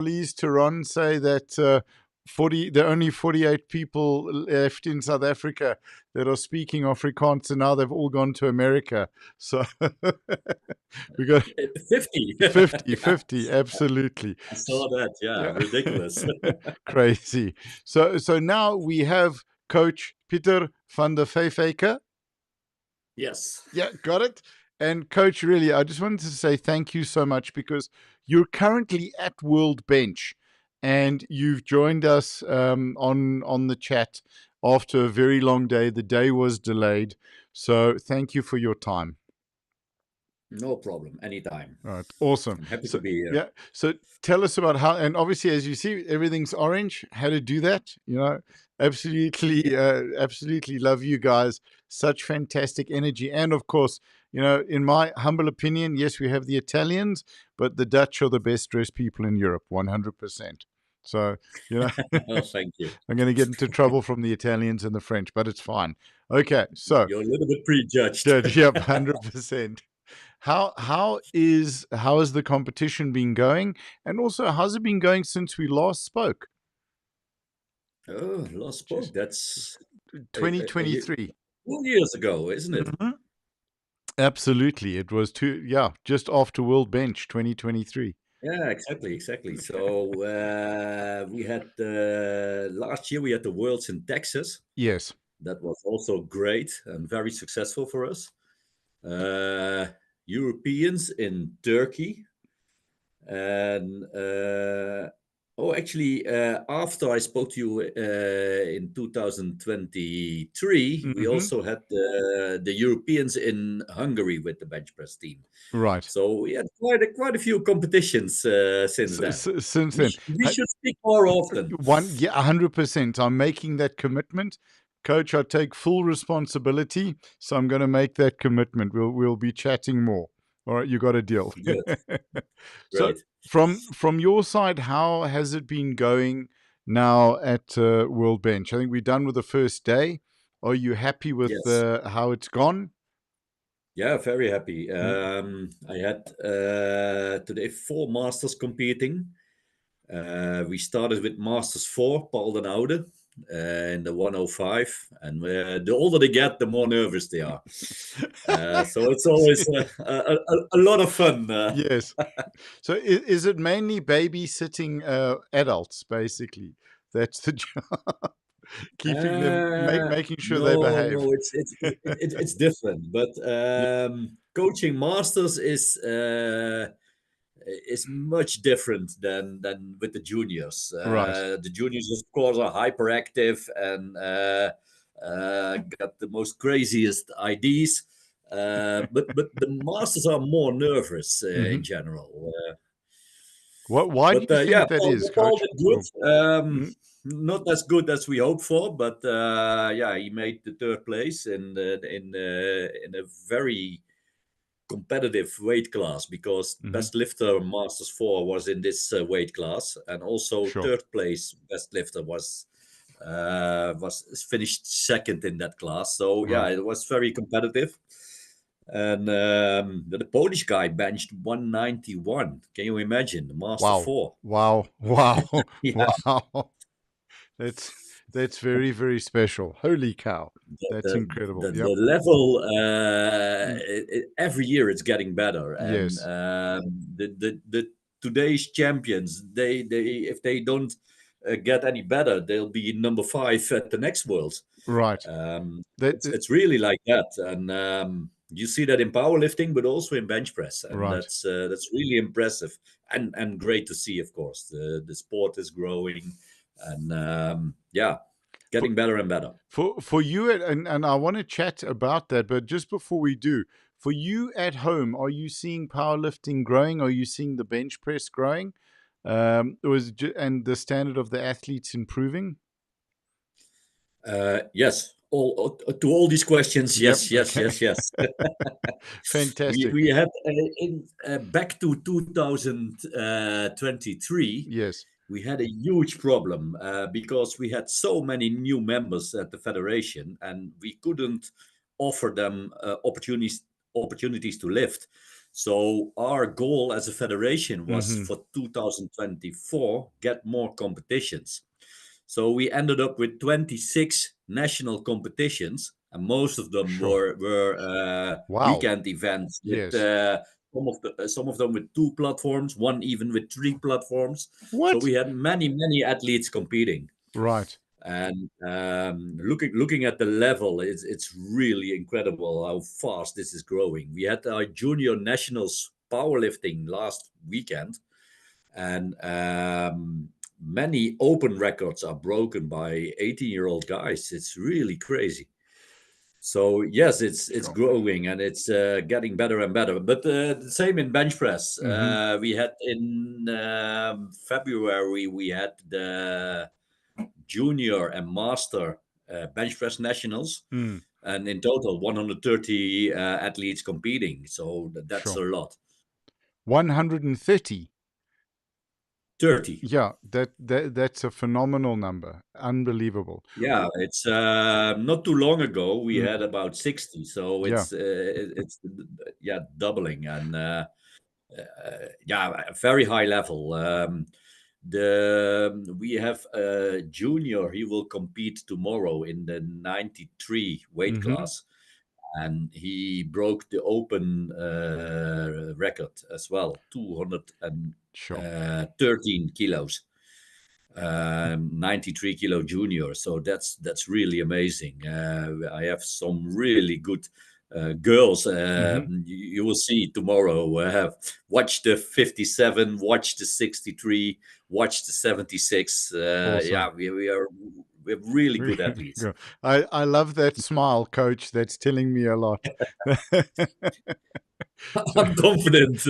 Pleased to Ron say that there are only 48 people left in South Africa that are speaking Afrikaans, and now they've all gone to America. So we got 50. 50, 50, absolutely. I saw that. Yeah. Ridiculous. Crazy. So now we have Coach Pieter Van de Vijfeijke. Yes. Yeah, got it. And Coach, really, I just wanted to say thank you so much, because you're currently at World Bench, and you've joined us on the chat after a very long day. The day was delayed, so thank you for your time. No problem. Anytime. All right, awesome. I'm happy to be here. Yeah. So tell us about how, and obviously, as you see, everything's orange. How to do that? Absolutely, absolutely love you guys. Such fantastic energy, and of course, in my humble opinion, yes, we have the Italians, but the Dutch are the best dressed people in Europe, 100%. So, Oh, thank you. I'm going to get into trouble from the Italians and the French, but it's fine. Okay, so You're a little bit prejudged. Yep, 100%. How has the competition been going, and also how's it been going since we last spoke? Oh, last spoke. That's 2023. 2 years ago, isn't it? Mm-hmm. Absolutely, it was just after World Bench 2023. Yeah, exactly. So we had last year we had the Worlds in Texas. Yes. That was also great and very successful for us. Europeans in Turkey, and actually, after I spoke to you in 2023, we also had the Europeans in Hungary with the bench press team. Right. So we had quite a few competitions since then. Since then, we should speak more often. 100%. I'm making that commitment. Coach, I take full responsibility, so I'm going to make that commitment. We'll be chatting more. All right, you got a deal. Good. So from your side, how has it been going now at World Bench? I think we're done with the first day. Are you happy with how it's gone? Yeah, very happy. I had today 4 masters competing. We started with Masters 4, Paul den Oude, in the 105. And the older they get, the more nervous they are. So it's always a lot of fun. Yes. So is it mainly babysitting adults, basically? That's the job. Keeping them, making sure they behave. No, it's different. But coaching masters is much different than with the juniors. Right. The juniors, of course, are hyperactive and got the most craziest ideas. But the masters are more nervous in general. Why do you think that is, Coach? Paul did good. Not as good as we hoped for, but he made the 3rd place in a very competitive weight class, because best lifter Masters 4 was in this weight class, and also 3rd place best lifter was finished 2nd in that class. So it was very competitive. And the Polish guy benched 191. Can you imagine? The Master 4. Wow. Wow. That's very, very special. Holy cow. That's incredible. The level, every year it's getting better. And yes. The today's champions, they if they don't get any better, they'll be number 5 at the next Worlds. Right. It's really like that. And you see that in powerlifting, but also in bench press, and that's really impressive and great to see. Of course, the sport is growing, and getting better and better. For you, and I want to chat about that, but just before we do, for you at home, are you seeing powerlifting growing? Are you seeing the bench press growing? And the standard of the athletes improving? Yes. To all these questions, yes. Fantastic. We had back to 2023. Yes, we had a huge problem because we had so many new members at the federation, and we couldn't offer them opportunities to lift. So our goal as a federation was Mm-hmm. for 2024 get more competitions. So we ended up with 26 national competitions, and most of them Sure. were Wow. weekend events with Yes. some of them with 2 platforms, one even with 3 platforms. So What? we had many athletes competing. Right. And looking at the level, it's really incredible how fast this is growing. We had our junior nationals powerlifting last weekend, and many open records are broken by 18-year-old guys. It's really crazy. So yes, it's Sure. growing and it's getting better and better. But the same in bench press. Mm-hmm. We had in February we had the junior and master bench press nationals, Mm. and in total 130 athletes competing. So that's Sure. a lot. 130. 30. Yeah, that's a phenomenal number. Unbelievable. Yeah, it's not too long ago we had Mm. about 60, so Yeah. it's yeah, doubling, and yeah, a very high level. The We have a junior. He will compete tomorrow in the 93 weight Mm-hmm. class, and he broke the open record as well, Sure. 213 kilos, 93 kilo junior. So that's really amazing. I have some really good girls. Mm-hmm. You will see tomorrow. Watch the 57, watch the 63, watch the 76. Yeah, Awesome. we're really good Really athletes. good. I love that smile, coach. That's telling me a lot. So I'm confident.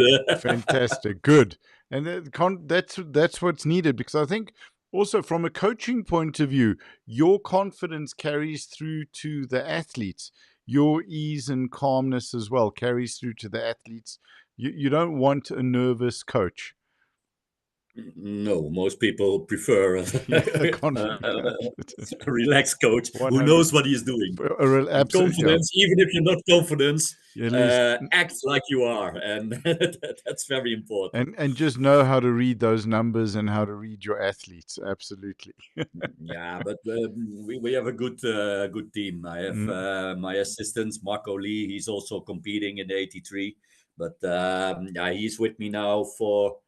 fantastic. Good. And that's what's needed, because I think also from a coaching point of view, your confidence carries through to the athletes. Your ease and calmness as well carries through to the athletes. You don't want a nervous coach. No, most people prefer Yeah, a a confident athlete. relaxed coach who knows 100%. what he's doing. And Absolutely, yeah. confidence, even if you're not confident, At least, act like you are, and that's very important. and just know how to read those numbers and how to read your athletes. Absolutely. Yeah, but we have a good team. I have Mm, my assistant Marco Lee. He's also competing in the 83, but yeah, he's with me now for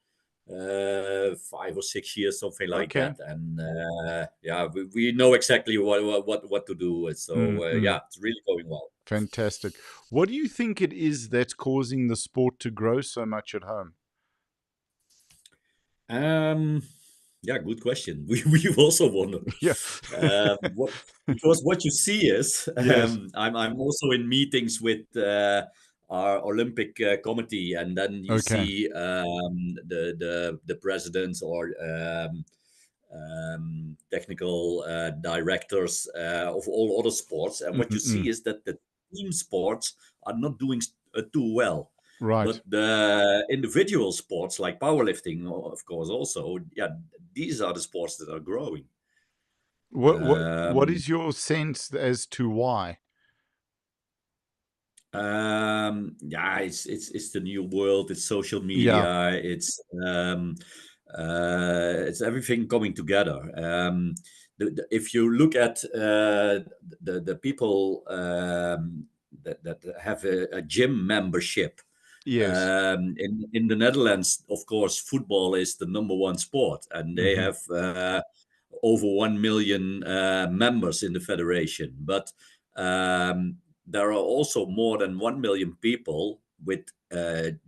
5 or 6 years, something like okay. that. And yeah, we know exactly what to do. So Mm. yeah, it's really going well. Fantastic. What do you think it is that's causing the sport to grow so much at home? Um, yeah, good question. We also wonder Yeah. what, because what you see is Yes. I'm also in meetings with our Olympic committee, and then you Okay. see the presidents or technical directors of all other sports, and what you Mm-mm-mm. see is that the team sports are not doing too well. Right. But the individual sports like powerlifting, of course, also, yeah, these are the sports that are growing. What Um, is your sense as to why? yeah, it's the new world. It's social Yeah. media. It's everything coming together. If you look at the people that have a gym membership Yes. in the Netherlands, of course, football is the number one sport, and they Mm-hmm. have over 1 million members in the federation. But there are also more than 1 million people with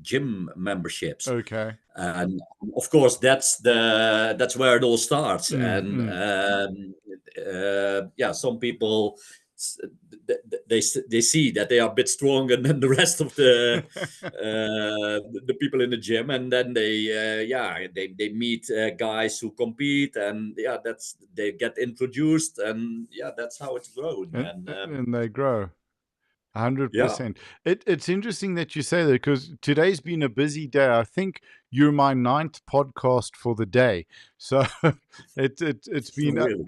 gym memberships, Okay. and of course that's where it all starts. And Mm-mm. yeah, some people s- they see that they are a bit stronger than the rest of the people in the gym, and then they meet guys who compete, and yeah, that's they get introduced, and yeah, that's how it's grown. And And they grow. yeah. 100%. It's interesting that you say that, because today's been a busy day. I think you're my 9th podcast for the day. So it's been Really.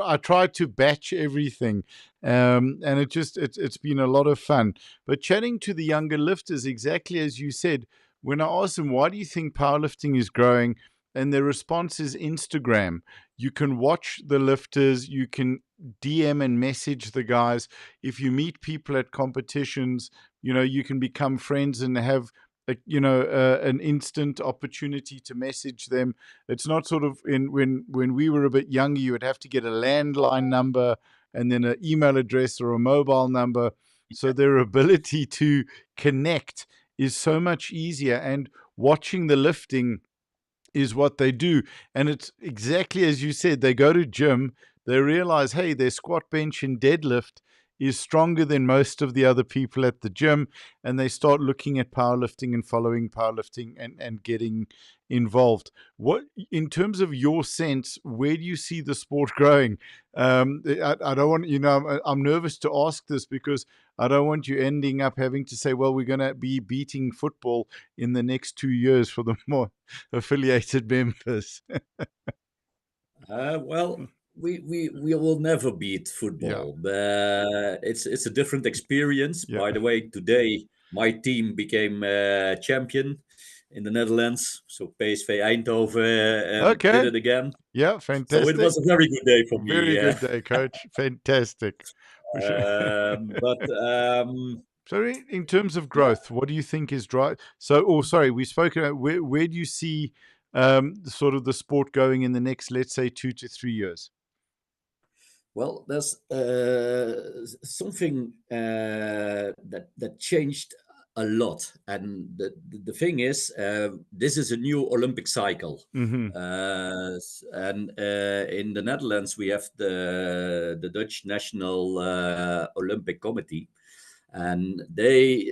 I tried to batch everything, and it's been a lot of fun. But chatting to the younger lifters, exactly as you said, when I asked them, why do you think powerlifting is growing? And their response is Instagram. You can watch the lifters, you can DM and message the guys. If you meet people at competitions, you can become friends and have an instant opportunity to message them. It's not sort of when we were a bit younger, you would have to get a landline number and then an email address or a mobile number. So their ability to connect is so much easier, and watching the lifting is what they do. And it's exactly as you said, they go to gym, they realize, hey, their squat, bench, and deadlift is stronger than most of the other people at the gym, and they start looking at powerlifting and following powerlifting and getting involved. What, in terms of your sense, where do you see the sport growing? I don't want, I'm nervous to ask this because I don't want you ending up having to say, well, we're going to be beating football in the next 2 years for the more affiliated members. Well, we will never beat Yeah. football. It's a different experience. Yeah. By the way, today my team became champion in the Netherlands. So PSV Eindhoven did Okay. it again. Yeah. So it Fantastic. was a very good day for Very me. good day, coach. Fantastic. But So in terms of growth, what do you think is sorry, we spoke about where do you see sort of the sport going in the next, let's say, 2 to 3 years? Well, there's something that changed a lot, and the thing is, this is a new Olympic cycle, Mm-hmm. and in the Netherlands we have the Dutch National Olympic Committee, and they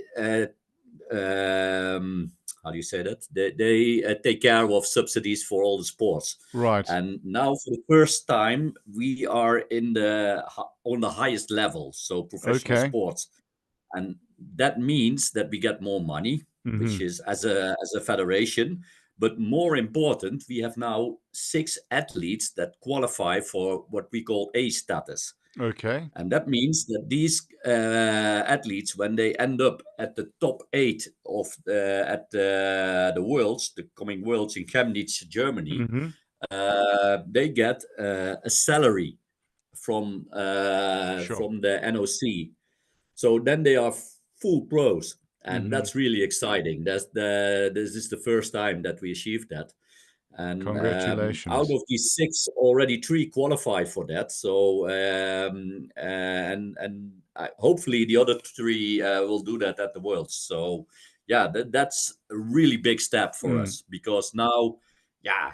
how do you say that? They take care of subsidies for all the sports. Right. And now, for the first time, we are on the highest level, so professional Okay. sports, and that means that we get more money, Mm-hmm. which is as a federation. But more important, we have now 6 athletes that qualify for what we call A status. Okay. And that means that these athletes, when they end up at the top 8 of at the worlds, the coming worlds in Chemnitz, Germany, Mm-hmm. they get a salary Sure. from the NOC. So then they are full pros, and Mm-hmm. that's really exciting. This is the first time that we achieved that. And out Congratulations. of these 6, already 3 qualified for that. So hopefully the other 3 will do that at the Worlds. So yeah, that's a really big step for us, because now, yeah,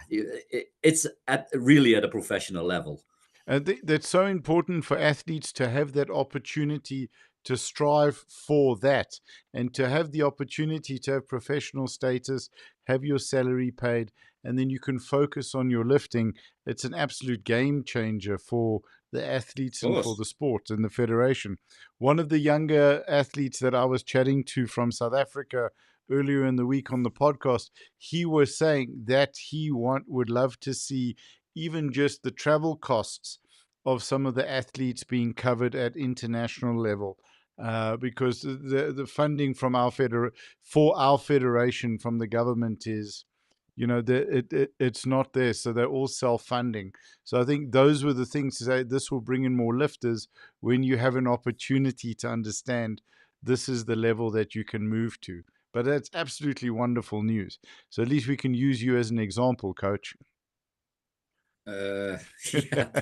it's really at a professional level. That's so important for athletes to have that opportunity to strive for that, and to have the opportunity to have professional status, have your salary paid, and then you can focus on your lifting. It's an absolute game changer for the athletes Of and for course. the sport and the federation. One of the younger athletes that I was chatting to from South Africa earlier in the week on the podcast, he was saying that he would love to see even just the travel costs of some of the athletes being covered at international level, because the funding from for our federation from the government is, it's not there, so they're all self-funding. So I think those were the things to say. This will bring in more lifters when you have an opportunity to understand this is the level that you can move to. But that's absolutely wonderful news. So at least we can use you as an example, coach. Yeah,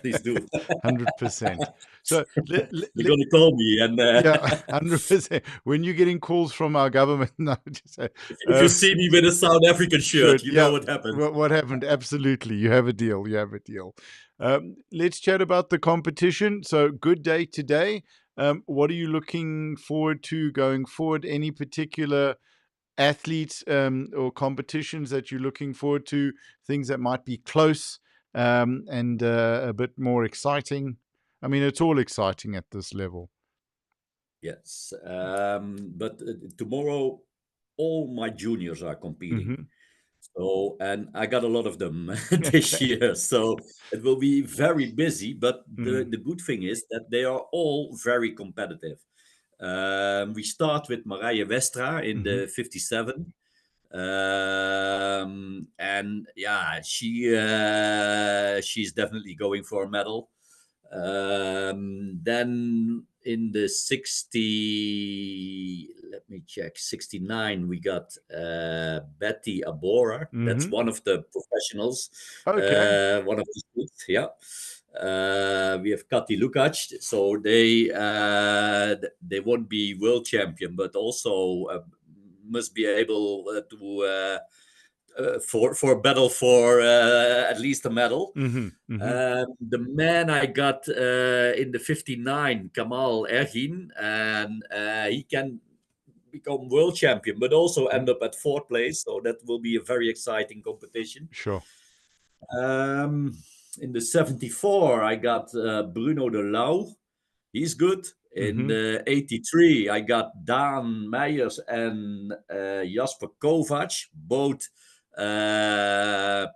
please do. 100%. So You're going to call me, and yeah, 100%. When you're getting calls from our government, no, just say, if you see me with a South African shirt, good. you know Yeah. what happened. What happened? Absolutely. You have a deal. You have a deal. Let's chat about the competition. So, good day today. What are you looking forward to going forward? Any particular athletes or competitions that you're looking forward to? Things that might be close and a bit more exciting? I mean, it's all exciting at this level. Yes, but tomorrow all my juniors are competing. Mm-hmm. So, and I got a lot of them this Okay. year. So it will be very busy. But Mm. the good thing is that they are all very competitive. We start with Maria Vestra in Hmm. the 57. And yeah, she's definitely going for a medal. Then in the 60, let me check, 69, we got Betty A Bora. That's Hmm. one of the professionals, Okay. one of the youth, yeah. We have Kati Lukacs, so they won't be world champion, but also must be able to for battle for at least a medal. Hmm. Hmm. The man I got in the 59, Kamal Erin, and he can become world champion, but also end up at fourth place. So that will be a very exciting competition. Sure. Um, in the 74, I got Bruno de Lau. He's good. In Hmm. the 83, I got Dan Meijers and Jasper Kovac. Both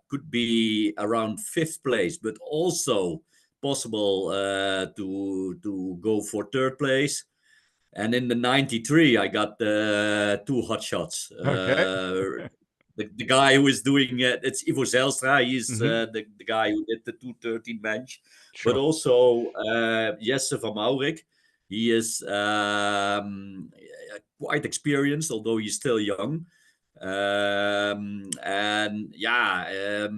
could be around fifth place, but also possible to go for third place. And in the 93, I got two hot shots. Okay. The guy who is doing it, it's Ivo Zelstra. He's Hmm. the guy who did the 213 bench. But Sure. also Jesse van Maurik. He is quite experienced, although he's still young. And yeah,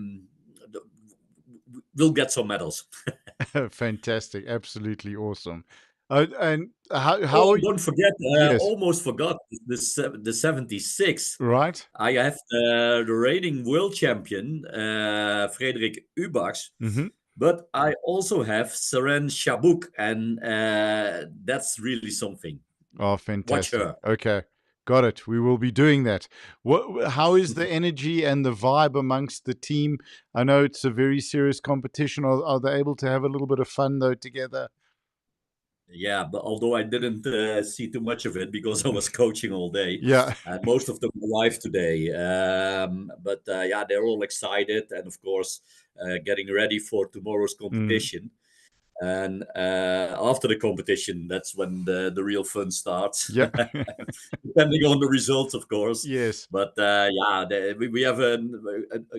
we'll get some medals. Fantastic. Absolutely awesome. And how Oh, are and you? don't forget, Yes. almost forgot the 76. Right. I have the reigning world champion, Friedrich Ubas, Hmm. but I also have Seren Shabuk, and that's really something. Oh, Watch fantastic. her. Okay. Got it. We will be doing that. How is the energy and the vibe amongst the team? I know it's a very serious competition. Are they able to have a little bit of fun though together? Yeah, but although I didn't see too much of it because I was coaching all day, Yeah. and most of them arrived today. But yeah, they're all excited, and of course, getting ready for tomorrow's Mm. competition. And after the competition, that's when the real fun starts, Yeah. depending on the results, of course. Yes. But yeah, we have a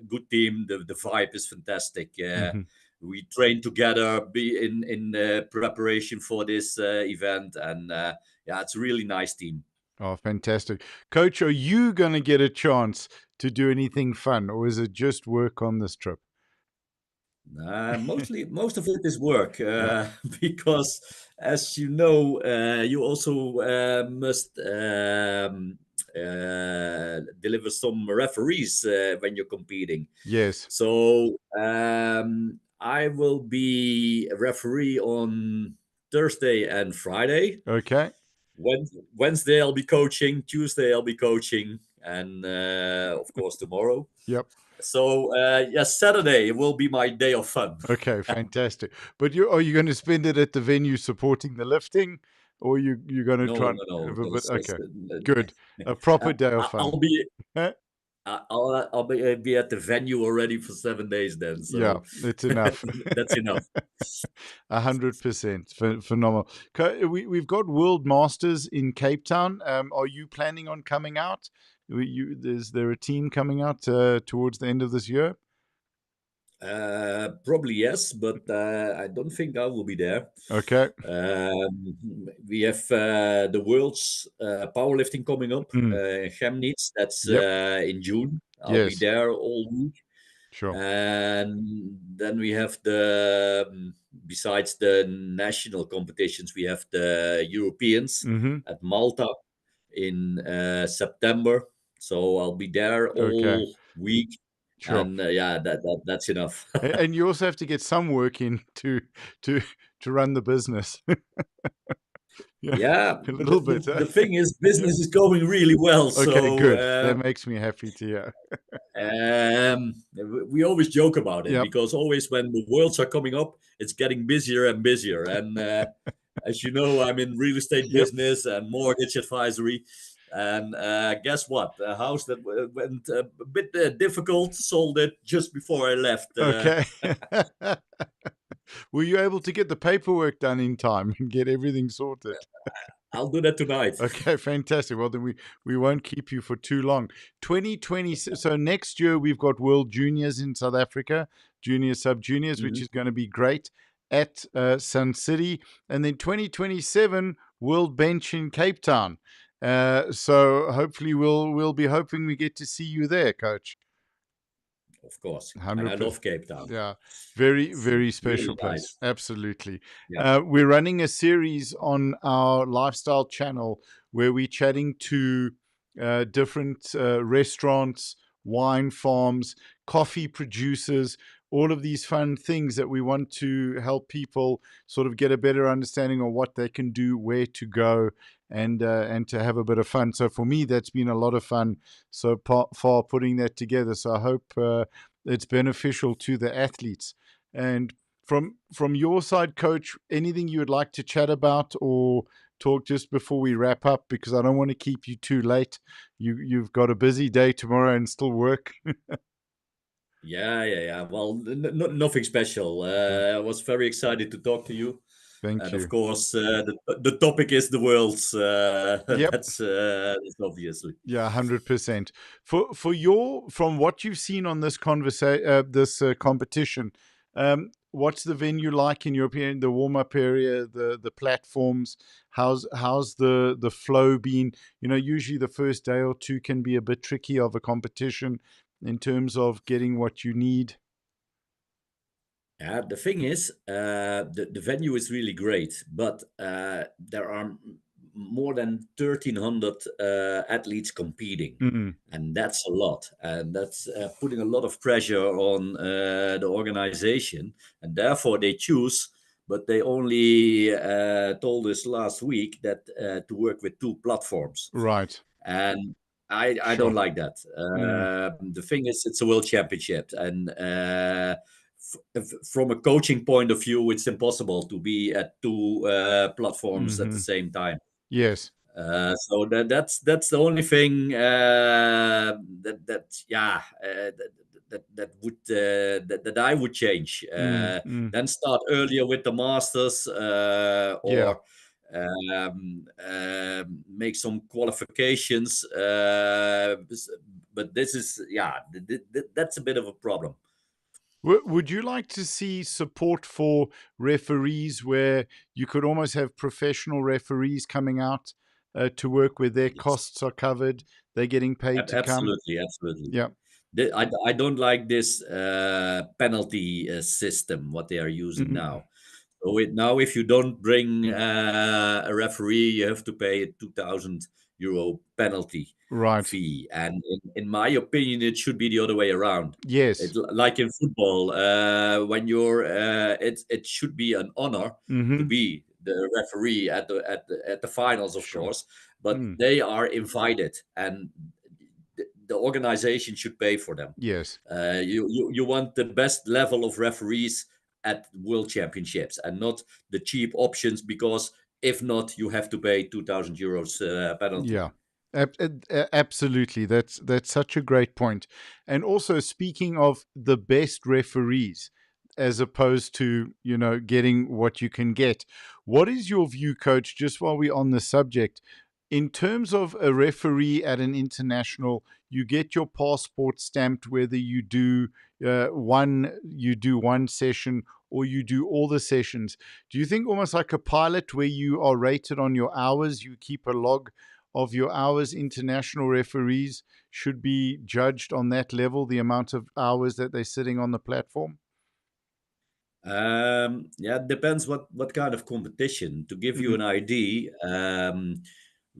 good team. The vibe is fantastic. Hmm. We train together, be in preparation for this event, and yeah, it's a really nice team. Oh, fantastic. Coach, are you going to get a chance to do anything fun or is it just work on this trip? Most of it is work Yeah. because, as you know, you also must deliver some referees when you're competing. Yes. So I will be a referee on Thursday and Friday. Okay. Wednesday I'll be coaching. Tuesday I'll be coaching, and of course tomorrow. Yep. So yes, Saturday will be my day of fun. Okay, fantastic. But you are you going to spend it at the venue supporting the lifting, or you're going to try No, and no, no. have a bit? Those, Okay, good. A proper day of fun. I'll be Eh? I'll be at the venue already for 7 days then. Yeah, So it's enough. that's enough. 100%. Phenomenal. We've got World Masters in Cape Town. Are you planning on coming out? Is there a team coming out towards the end of this year? Probably yes, but I don't think I will be there. Okay. Um, we have the world's powerlifting coming up Mm. in Chemnitz. That's Yep. in June. I'll be Yes. there all week. Sure. And then we have besides the national competitions, we have the Europeans Mm-hmm. at Malta in September. So I'll be there Okay. all week. Sure. And yeah, that's enough. And you also have to get some work in to to run the business. Yeah, Yeah, a little bit. the thing is, business is going really well. Okay, So good. That makes me happy to hear. we always joke about it Yep. because always when the worlds are coming up, it's getting busier and busier. And as you know, I'm in real estate Yep. business and mortgage advisory. And guess what? The house that went a bit difficult sold it just before I left. Okay. Were you able to get the paperwork done in time and get everything sorted? I'll do that tonight. Okay, fantastic. Well, then we won't keep you for too long. 2020. So next year we've got World Juniors in South Africa, Junior Sub Juniors, which Mhm. is going to be great at Sun City, and then 2027 World Bench in Cape Town. So hopefully we'll be hoping we get to see you there, Coach. Of course. And I 100%. love Cape Town. Yeah, very, It's very really special place. nice. Absolutely. Yeah. We're running a series on our lifestyle channel where we're chatting to different restaurants, wine farms, coffee producers, all of these fun things that we want to help people sort of get a better understanding of what they can do, where to go, and to have a bit of fun. So for me, that's been a lot of fun so far putting that together. So I hope it's beneficial to the athletes. And from your side, Coach, anything you would like to chat about or talk just before we wrap up? Because I don't want to keep you too late. You've got a busy day tomorrow and still work. Yeah. Well, nothing special. Yeah. I was very excited to talk to you. Thank And of you. course, the topic is the world's. Yep. That's obviously. Yeah, 100%. For your from what you've seen on this this competition, what's the venue like in your opinion? The warm up area, the platforms. How's the flow been? You know, usually the first day or two can be a bit tricky of a competition in terms of getting what you need. Yeah, the thing is, the venue is really great, but there are more than 1,300 athletes competing, Mm, and that's a lot, and that's putting a lot of pressure on the organization, and therefore they choose. But they only told us last week that to work with two platforms, right. and I don't Sure. like that. Mm, The thing is, it's a world championship, and from a coaching point of view, it's impossible to be at two platforms at the hmm. same time. Yes. So that's the only thing that would that I would change. Mm, mm. Then start earlier with the masters, Yeah. or make some qualifications. But this is that's a bit of a problem. Would you like to see support for referees where you could almost have professional referees coming out to work where their Yes. costs are covered, they're getting paid to come? Absolutely. Yeah. I don't like this penalty system what they are using Mm, now. So now, if you don't bring a referee, you have to pay a 2,000 euro penalty right. fee. And in my opinion, it should be the other way around. Yes. Like in football, when you're, it should be an honor to Hmm. be the referee at the finals, of Sure. course. But Mm, they are invited, and the organization should pay for them. yes. You want the best level of referees at world championships, and not the cheap options, because if not, you have to pay 2,000 euros penalty. Yeah. Absolutely. That's such a great point. And also speaking of the best referees as opposed to, you know, getting what you can get. What is your view, coach, just while we're on the subject, in terms of a referee at an international, you get your passport stamped whether you do one session or you do all the sessions. Do you think almost like a pilot where you are rated on your hours, you keep a log of your hours? International referees should be judged on that level, the amount of hours that they're sitting on the platform? Yeah, it depends what kind of competition. To give you Mm, an idea,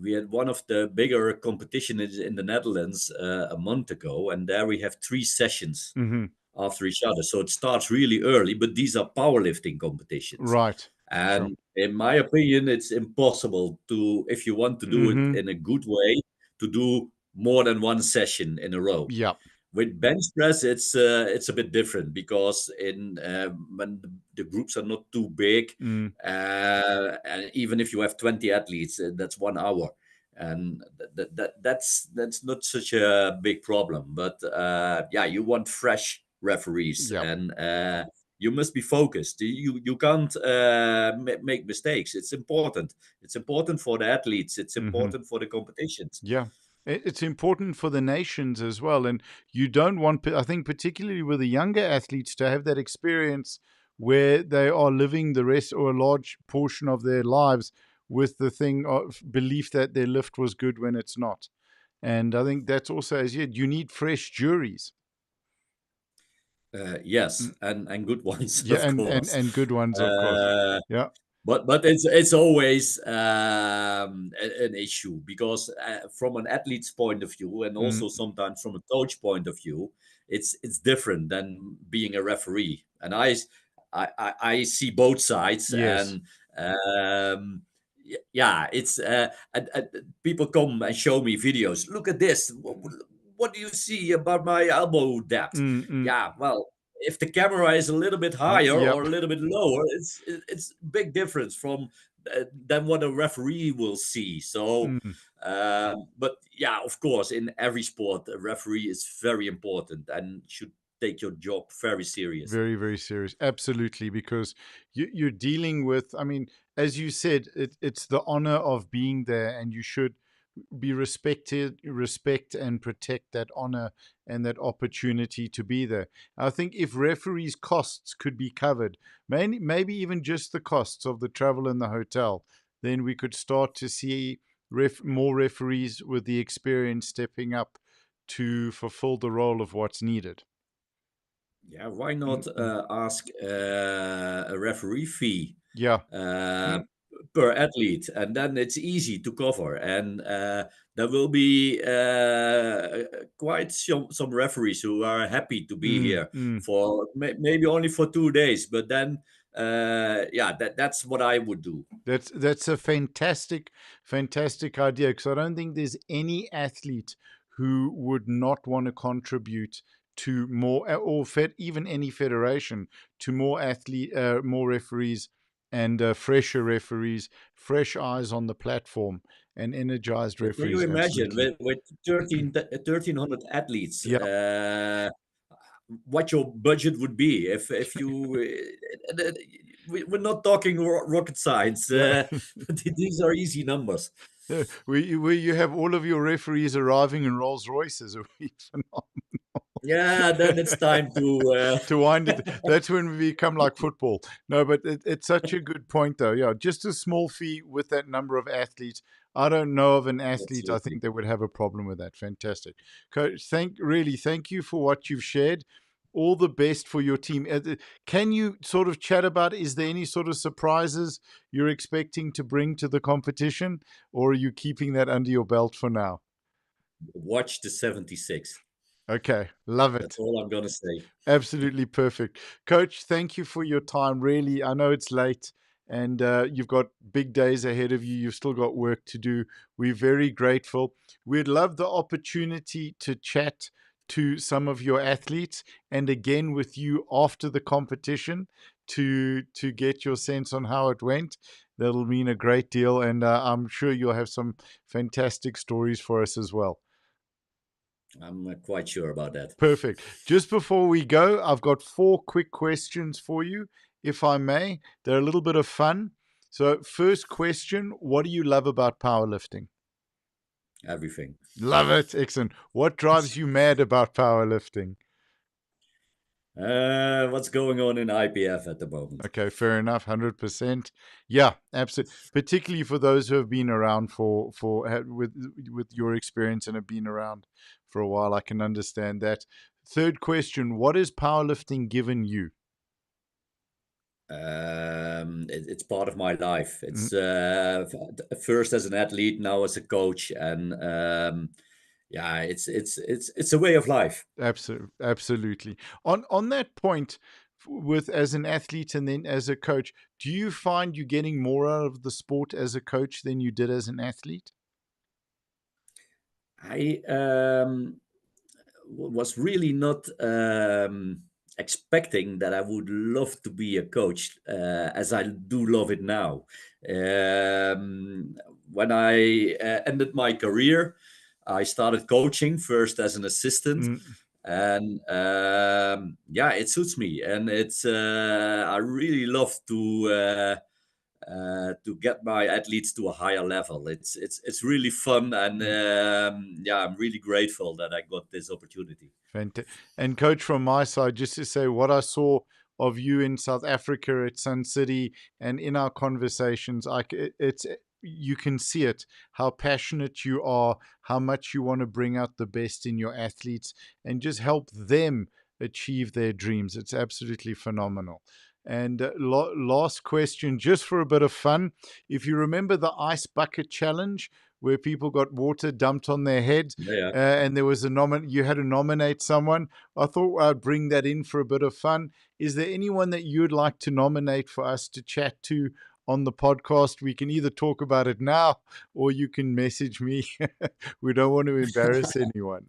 we had one of the bigger competitions in the Netherlands a month ago, and there we have 3 sessions mm-hmm. after each other. So it starts really early, but these are powerlifting competitions. Right. Sure. And in my opinion, it's impossible to, if you want to do it Mm-hmm. in a good way, to do more than one session in a row. Yeah. With bench press, it's a bit different, because in when the groups are not too big, Mm, and even if you have 20 athletes, that's 1 hour. and that's not such a big problem. But yeah, you want fresh referees, Yeah. and you must be focused. You can't make mistakes. It's important. It's important for the athletes. It's Hmm. important for the competitions. Yeah. It's important for the nations as well. And you don't want, I think, particularly with the younger athletes, to have that experience where they are living the rest or a large portion of their lives with the thing of belief that their lift was good when it's not. And I think that's also, as yet, you need fresh juries. Yes, Mm. and good ones, Yeah, of course. and good ones, of course. Uh, Yeah. but it's always an issue, because from an athlete's point of view, and Mm. also sometimes from a coach point of view, it's different than being a referee. And I see both sides, Yes. and yeah, it's people come and show me videos. Look at this. What do you see about my elbow depth? Mm, mm. Yeah, well, if the camera is a little bit higher Yep. or a little bit lower, it's big difference from than what a referee will see. So, Mm. but yeah, of course, in every sport, a referee is very important and should take your job very serious. Very, very serious. Absolutely, because you're dealing with, I mean, as you said, it's the honor of being there, and you should be respected, respect and protect that honor and that opportunity to be there. I think if referees' costs could be covered, maybe even just the costs of the travel and the hotel, then we could start to see more referees with the experience stepping up to fulfill the role of what's needed. Yeah, why Mm, not mm. ask a referee fee Yeah. uh, Mm, per athlete, and then it's easy to cover. And there will be quite some referees who are happy to be mm, here mm. for maybe only for 2 days, but then yeah, that's what I would do. That's a fantastic, fantastic idea, because I don't think there's any athlete who would not want to contribute to more, or even any federation, to more more referees and fresher referees, fresh eyes on the platform, and energized Can you referees. imagine Absolutely. with 1300 athletes, Yeah. what your budget would be if you we're not talking rocket science. Yeah. These are easy numbers. Yeah, where you have all of your referees arriving in Rolls Royces a week. Yeah, then it's time to To wind it. That's when we become like football. No, but it's such a good point, though. Yeah, just a small fee with that number of athletes. I don't know of an athlete I absolutely. think that would have a problem with that. Fantastic, Coach. Thank you for what you've shared. All the best for your team. Can you sort of chat about? Is there any sort of surprises you're expecting to bring to the competition, or are you keeping that under your belt for now? Watch the 76. Okay, love That's it. all I'm gonna say. Absolutely perfect. Coach, thank you for your time. Really, I know it's late and you've got big days ahead of you. You've still got work to do. We're very grateful. We'd love the opportunity to chat to some of your athletes and again with you after the competition to get your sense on how it went. That'll mean a great deal, and I'm sure you'll have some fantastic stories for us as well. I'm quite sure about that. Perfect. Just before we go, I've got 4 quick questions for you, if I may. They're a little bit of fun. So, first question: what do you love about powerlifting? Everything. Love it. Excellent. What drives you mad about powerlifting? What's going on in IPF at the moment? Okay, fair enough. 100%. Yeah, absolutely. Particularly for those who have been around with your experience and have been around for a while, I can understand that. Third question: what has powerlifting given you? It's part of my life. Mm. It's first as an athlete, now as a coach, and yeah, it's a way of life. Absolutely. On that point, with as an athlete and then as a coach, do you find you getting more out of the sport as a coach than you did as an athlete? I was really not expecting that I would love to be a coach as I do love it now. Um, when I ended my career, I started coaching first as an assistant, and yeah, it suits me, and it's I really love to get my athletes to a higher level. It's really fun, and yeah, I'm really grateful that I got this opportunity. And coach, from my side, just to say what I saw of you in South Africa at Sun City and in our conversations, it's you can see it, how passionate you are, how much you want to bring out the best in your athletes and just help them achieve their dreams. It's absolutely phenomenal. And last question, just for a bit of fun. If you remember the ice bucket challenge where people got water dumped on their head, Yeah. and there was you had to nominate someone. I thought I'd bring that in for a bit of fun. Is there anyone that you'd like to nominate for us to chat to on the podcast? We can either talk about it now or you can message me. We don't want to embarrass anyone.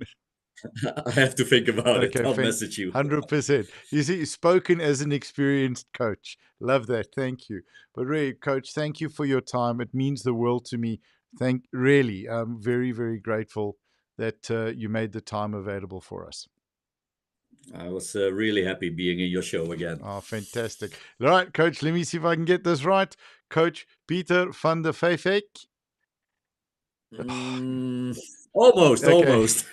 I have to think about it. Okay, I'll message you. 100%. You see, spoken as an experienced coach. Love that. Thank you. But really, coach, thank you for your time. It means the world to me. Really, I'm very, very grateful that you made the time available for us. I was really happy being in your show again. Oh, fantastic. All right, coach, let me see if I can get this right. Coach Pieter Van de Vijfeijke. Almost, Okay. almost.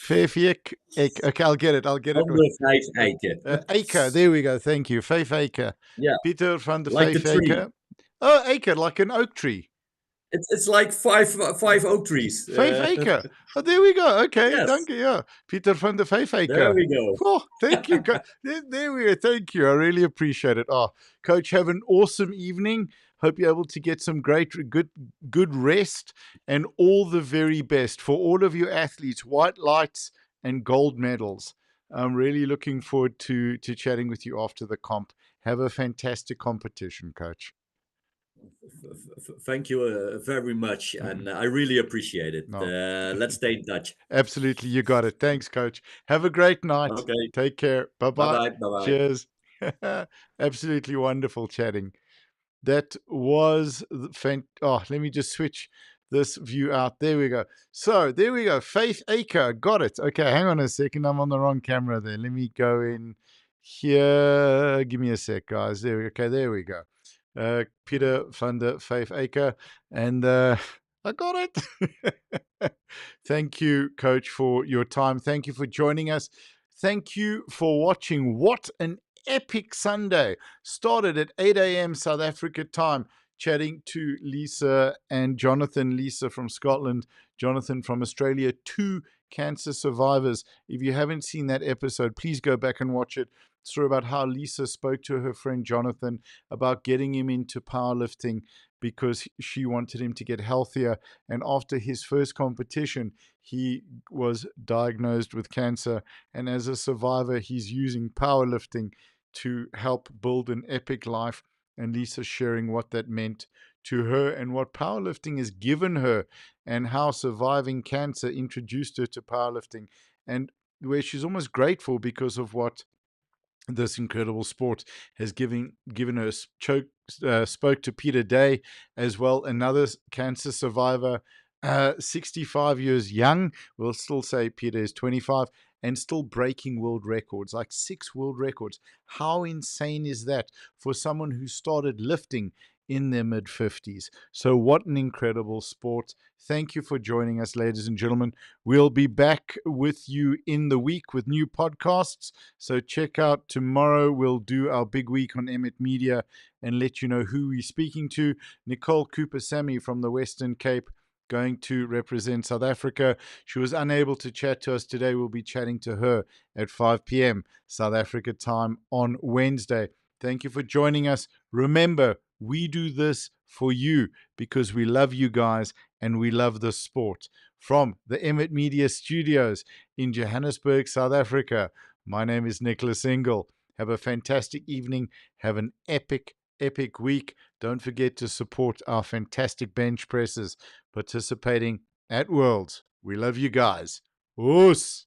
Vijfeijke. Okay, I'll get it. I'll get it. Van de Vijfeijke. Acre. There we go. Thank you. Vijfeijke. Yeah, Pieter Van de like the tree. Vijfeijke. Oh, acre, like an oak tree. It's like five oak trees. Vijfeijke. Oh, there we go. Okay, Yes, dank je. Yeah. Pieter Van de there Vijfeijke. we go. Oh, thank you. There we go. Thank you. I really appreciate it. Oh, coach, have an awesome evening. Hope you're able to get some good rest, and all the very best for all of your athletes, white lights and gold medals. I'm really looking forward to chatting with you after the comp. Have a fantastic competition, coach. Thank you very much, and I really appreciate it. No. Let's stay in touch. Absolutely, you got it. Thanks, coach. Have a great night. Okay. Take care. Bye-bye. Bye-bye. Bye-bye. Cheers. Absolutely wonderful chatting. That was let me just switch this view out. There we go. So there we go. Vijfeijke. Got it. Okay, hang on a second. I'm on the wrong camera there. Let me go in here. Give me a sec, guys. There we go. Okay, there we go. Pieter Van de Vijfeijke. And I got it. Thank you, coach, for your time. Thank you for joining us. Thank you for watching. What an epic Sunday. Started at 8 a.m. South Africa time, chatting to Lisa and Jonathan. Lisa from Scotland, Jonathan from Australia, 2 cancer survivors. If you haven't seen that episode, please go back and watch it. It's about how Lisa spoke to her friend Jonathan about getting him into powerlifting because she wanted him to get healthier. And after his first competition, he was diagnosed with cancer. And as a survivor, he's using powerlifting to help build an epic life. And Lisa sharing what that meant to her and what powerlifting has given her, and how surviving cancer introduced her to powerlifting, and where she's almost grateful because of what this incredible sport has given her. Spoke to Peter Day as well, another cancer survivor, 65 years young. We'll still say Peter is 25 and still breaking world records, like 6 world records. How insane is that for someone who started lifting in their mid-50s? So what an incredible sport. Thank you for joining us, ladies and gentlemen. We'll be back with you in the week with new podcasts. So check out tomorrow. We'll do our big week on Emet Media and let you know who we're speaking to. Nicole Cooper-Sammy from the Western Cape, going to represent South Africa. She was unable to chat to us today. We'll be chatting to her at 5 p.m. South Africa time on Wednesday. Thank you for joining us. Remember, we do this for you because we love you guys and we love the sport. From the Emet Media Studios in Johannesburg, South Africa, my name is Nicholas Engel. Have a fantastic evening. Have an epic week. Don't forget to support our fantastic bench presses participating at Worlds. We love you guys. Oos!